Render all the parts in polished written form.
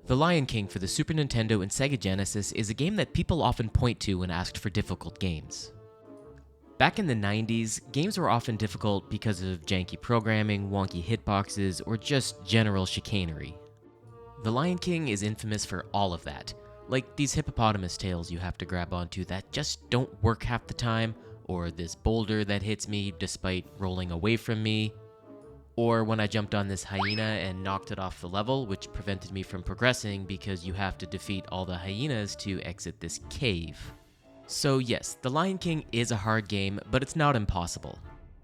The Lion King for the Super Nintendo and Sega Genesis is a game that people often point to when asked for difficult games. Back in the 90s, games were often difficult because of janky programming, wonky hitboxes, or just general chicanery. The Lion King is infamous for all of that, like these hippopotamus tails you have to grab onto that just don't work half the time, or this boulder that hits me despite rolling away from me, or when I jumped on this hyena and knocked it off the level, which prevented me from progressing because you have to defeat all the hyenas to exit this cave. So yes, The Lion King is a hard game, but it's not impossible.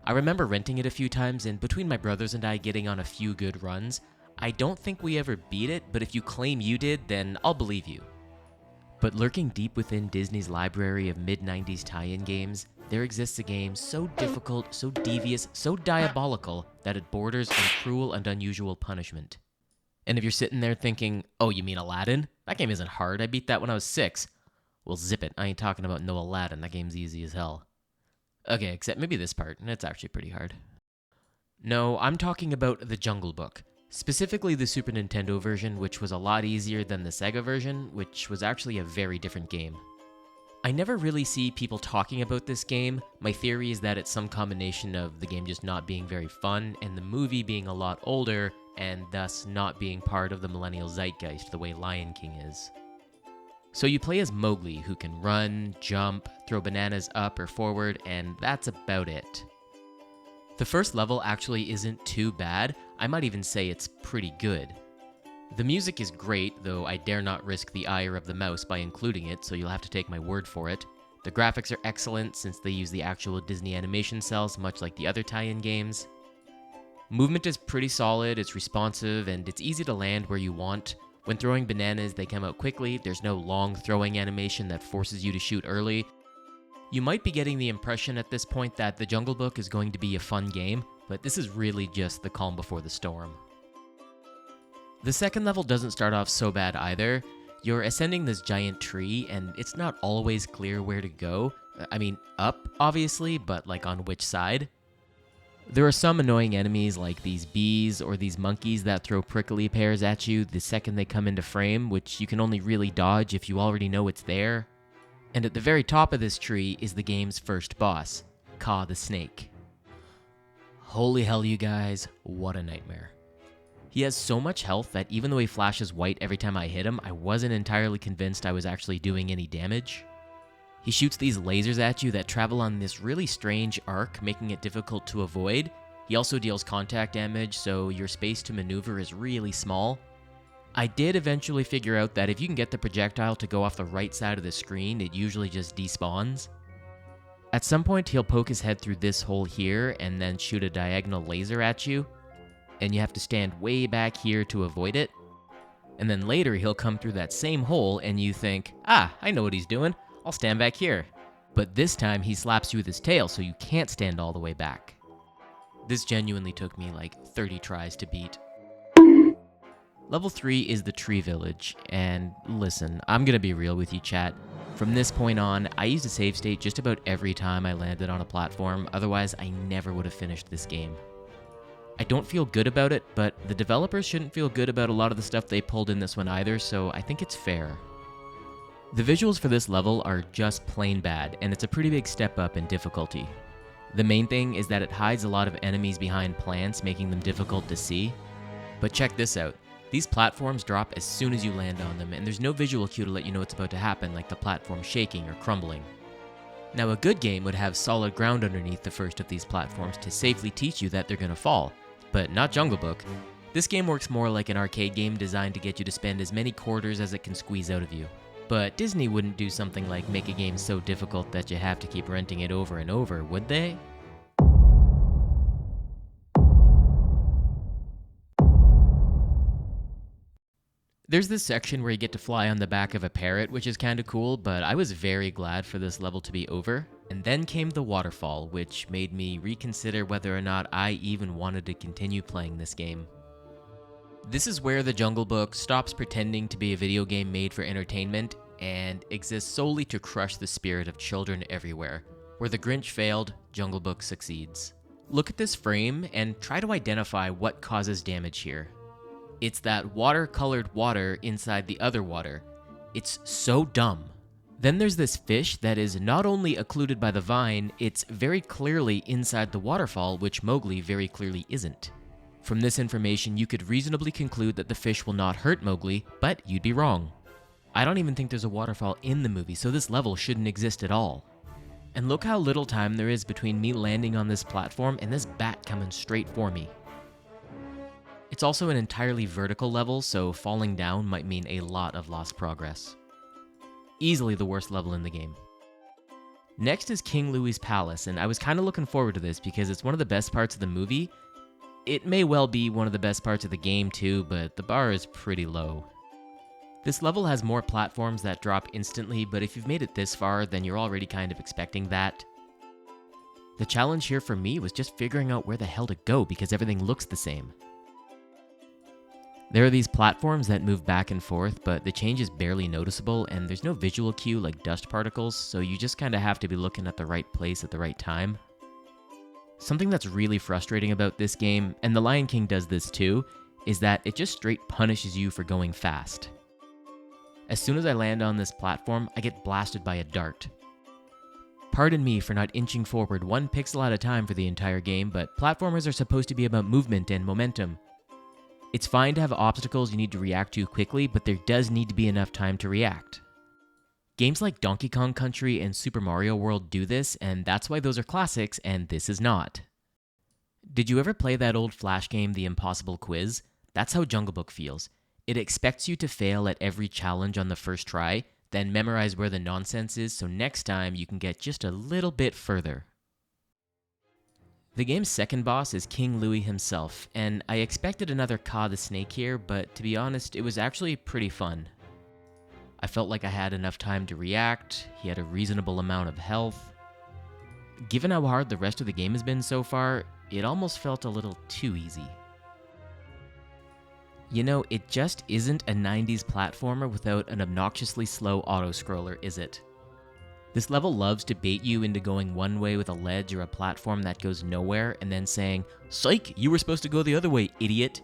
I remember renting it a few times, and between my brothers and I getting on a few good runs, I don't think we ever beat it, but if you claim you did, then I'll believe you. But lurking deep within Disney's library of mid-90s tie-in games, there exists a game so difficult, so devious, so diabolical that it borders on cruel and unusual punishment. And if you're sitting there thinking, oh, you mean Aladdin? That game isn't hard, I beat that when I was 6. Well, zip it, I ain't talking about no Aladdin, that game's easy as hell. Okay, except maybe this part, and it's actually pretty hard. No, I'm talking about the Jungle Book. Specifically the Super Nintendo version, which was a lot easier than the Sega version, which was actually a very different game. I never really see people talking about this game. My theory is that it's some combination of the game just not being very fun and the movie being a lot older and thus not being part of the millennial zeitgeist the way Lion King is. So you play as Mowgli, who can run, jump, throw bananas up or forward, and that's about it. The first level actually isn't too bad. I might even say it's pretty good. The music is great, though I dare not risk the ire of the mouse by including it, so you'll have to take my word for it. The graphics are excellent since they use the actual Disney animation cells, much like the other tie-in games. Movement is pretty solid, it's responsive, and it's easy to land where you want. When throwing bananas, they come out quickly, there's no long throwing animation that forces you to shoot early. You might be getting the impression at this point that the Jungle Book is going to be a fun game, but this is really just the calm before the storm. The second level doesn't start off so bad either. You're ascending this giant tree, and it's not always clear where to go. I mean, up, obviously, but like on which side? There are some annoying enemies like these bees or these monkeys that throw prickly pears at you the second they come into frame, which you can only really dodge if you already know it's there. And at the very top of this tree is the game's first boss, Kaa the Snake. Holy hell, you guys, what a nightmare. He has so much health that even though he flashes white every time I hit him, I wasn't entirely convinced I was actually doing any damage. He shoots these lasers at you that travel on this really strange arc, making it difficult to avoid. He also deals contact damage, so your space to maneuver is really small. I did eventually figure out that if you can get the projectile to go off the right side of the screen, it usually just despawns. At some point, he'll poke his head through this hole here and then shoot a diagonal laser at you, and you have to stand way back here to avoid it. And then later, he'll come through that same hole and you think, ah, I know what he's doing, I'll stand back here. But this time, he slaps you with his tail, so you can't stand all the way back. This genuinely took me like 30 tries to beat. Level 3 is the Tree Village, and listen, I'm gonna be real with you, chat. From this point on, I used a save state just about every time I landed on a platform, otherwise I never would have finished this game. I don't feel good about it, but the developers shouldn't feel good about a lot of the stuff they pulled in this one either, so I think it's fair. The visuals for this level are just plain bad, and it's a pretty big step up in difficulty. The main thing is that it hides a lot of enemies behind plants, making them difficult to see. But check this out. These platforms drop as soon as you land on them, and there's no visual cue to let you know what's about to happen, like the platform shaking or crumbling. Now, a good game would have solid ground underneath the first of these platforms to safely teach you that they're gonna fall, but not Jungle Book. This game works more like an arcade game designed to get you to spend as many quarters as it can squeeze out of you. But Disney wouldn't do something like make a game so difficult that you have to keep renting it over and over, would they? There's this section where you get to fly on the back of a parrot, which is kinda cool, but I was very glad for this level to be over. And then came the waterfall, which made me reconsider whether or not I even wanted to continue playing this game. This is where the Jungle Book stops pretending to be a video game made for entertainment and exists solely to crush the spirit of children everywhere. Where the Grinch failed, Jungle Book succeeds. Look at this frame and try to identify what causes damage here. It's that water-colored water inside the other water. It's so dumb. Then there's this fish that is not only occluded by the vine, it's very clearly inside the waterfall, which Mowgli very clearly isn't. From this information, you could reasonably conclude that the fish will not hurt Mowgli, but you'd be wrong. I don't even think there's a waterfall in the movie, so this level shouldn't exist at all. And look how little time there is between me landing on this platform and this bat coming straight for me. It's also an entirely vertical level, so falling down might mean a lot of lost progress. Easily the worst level in the game. Next is King Louie's Palace, and I was kind of looking forward to this because it's one of the best parts of the movie. It may well be one of the best parts of the game too, but the bar is pretty low. This level has more platforms that drop instantly, but if you've made it this far, then you're already kind of expecting that. The challenge here for me was just figuring out where the hell to go because everything looks the same. There are these platforms that move back and forth, but the change is barely noticeable and there's no visual cue like dust particles, so you just kind of have to be looking at the right place at the right time. Something that's really frustrating about this game, and The Lion King does this too, is that it just straight punishes you for going fast. As soon as I land on this platform, I get blasted by a dart. Pardon me for not inching forward 1 pixel at a time for the entire game, but platformers are supposed to be about movement and momentum. It's fine to have obstacles you need to react to quickly, but there does need to be enough time to react. Games like Donkey Kong Country and Super Mario World do this, and that's why those are classics and this is not. Did you ever play that old Flash game, The Impossible Quiz? That's how Jungle Book feels. It expects you to fail at every challenge on the first try, then memorize where the nonsense is so next time you can get just a little bit further. The game's second boss is King Louie himself, and I expected another Kaa the Snake here, but to be honest, it was actually pretty fun. I felt like I had enough time to react, he had a reasonable amount of health. Given how hard the rest of the game has been so far, it almost felt a little too easy. You know, it just isn't a 90s platformer without an obnoxiously slow auto-scroller, is it? This level loves to bait you into going one way with a ledge or a platform that goes nowhere and then saying, "Psych, you were supposed to go the other way, idiot."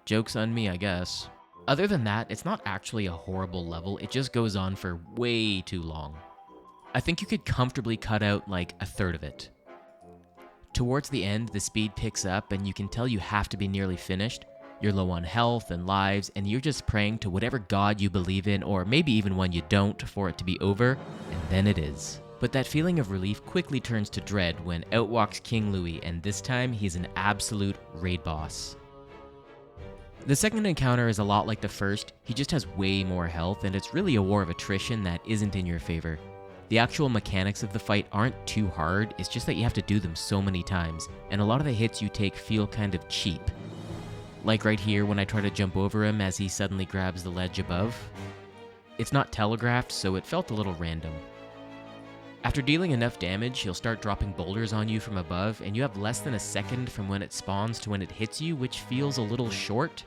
Joke's on me, I guess. Other than that, it's not actually a horrible level, it just goes on for way too long. I think you could comfortably cut out like a third of it. Towards the end, the speed picks up and you can tell you have to be nearly finished. You're low on health and lives, and you're just praying to whatever god you believe in, or maybe even one you don't, for it to be over, and then it is. But that feeling of relief quickly turns to dread when out walks King Louie, and this time he's an absolute raid boss. The second encounter is a lot like the first, he just has way more health, and it's really a war of attrition that isn't in your favor. The actual mechanics of the fight aren't too hard, it's just that you have to do them so many times, and a lot of the hits you take feel kind of cheap. Like right here when I try to jump over him as he suddenly grabs the ledge above. It's not telegraphed, so it felt a little random. After dealing enough damage, he'll start dropping boulders on you from above, and you have less than a second from when it spawns to when it hits you, which feels a little short.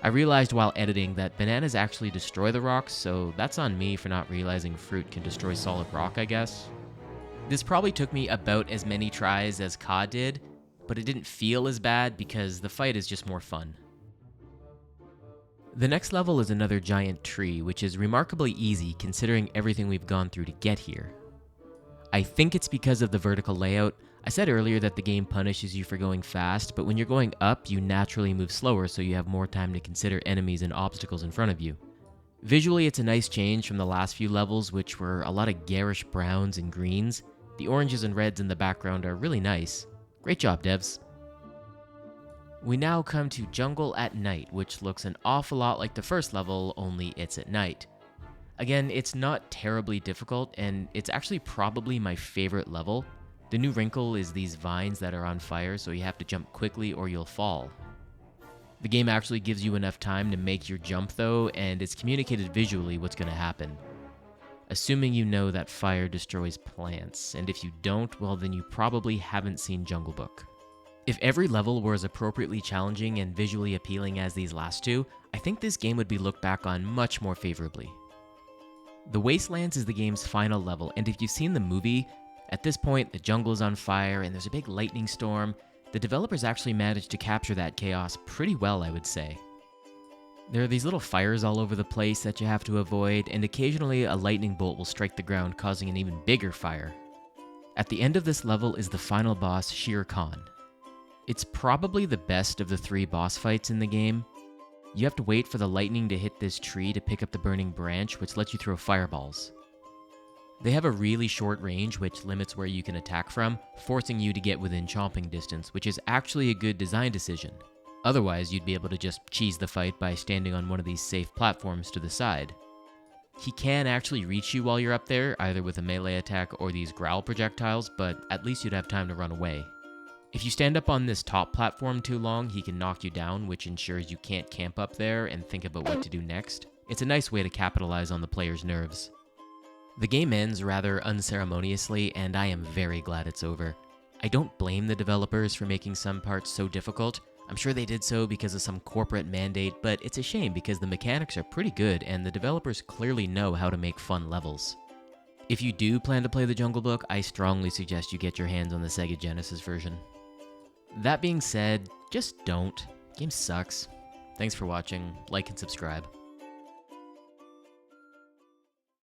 I realized while editing that bananas actually destroy the rocks, so that's on me for not realizing fruit can destroy solid rock, I guess. This probably took me about as many tries as Kaa did, but it didn't feel as bad because the fight is just more fun. The next level is another giant tree, which is remarkably easy considering everything we've gone through to get here. I think it's because of the vertical layout. I said earlier that the game punishes you for going fast, but when you're going up, you naturally move slower so you have more time to consider enemies and obstacles in front of you. Visually, it's a nice change from the last few levels, which were a lot of garish browns and greens. The oranges and reds in the background are really nice. Great job, devs. We now come to Jungle at Night, which looks an awful lot like the first level, only it's at night. Again, it's not terribly difficult, and it's actually probably my favorite level. The new wrinkle is these vines that are on fire, so you have to jump quickly or you'll fall. The game actually gives you enough time to make your jump though, and it's communicated visually what's going to happen. Assuming you know that fire destroys plants, and if you don't, well then you probably haven't seen Jungle Book. If every level were as appropriately challenging and visually appealing as these last two, I think this game would be looked back on much more favorably. The Wastelands is the game's final level, and if you've seen the movie, at this point the jungle is on fire and there's a big lightning storm. The developers actually managed to capture that chaos pretty well, I would say. There are these little fires all over the place that you have to avoid, and occasionally a lightning bolt will strike the ground, causing an even bigger fire. At the end of this level is the final boss, Shere Khan. It's probably the best of the 3 boss fights in the game. You have to wait for the lightning to hit this tree to pick up the burning branch, which lets you throw fireballs. They have a really short range, which limits where you can attack from, forcing you to get within chomping distance, which is actually a good design decision. Otherwise, you'd be able to just cheese the fight by standing on one of these safe platforms to the side. He can actually reach you while you're up there, either with a melee attack or these growl projectiles, but at least you'd have time to run away. If you stand up on this top platform too long, he can knock you down, which ensures you can't camp up there and think about what to do next. It's a nice way to capitalize on the player's nerves. The game ends rather unceremoniously, and I am very glad it's over. I don't blame the developers for making some parts so difficult. I'm sure they did so because of some corporate mandate, but it's a shame because the mechanics are pretty good and the developers clearly know how to make fun levels. If you do plan to play the Jungle Book, I strongly suggest you get your hands on the Sega Genesis version. That being said, just don't. The game sucks. Thanks for watching. Like and subscribe.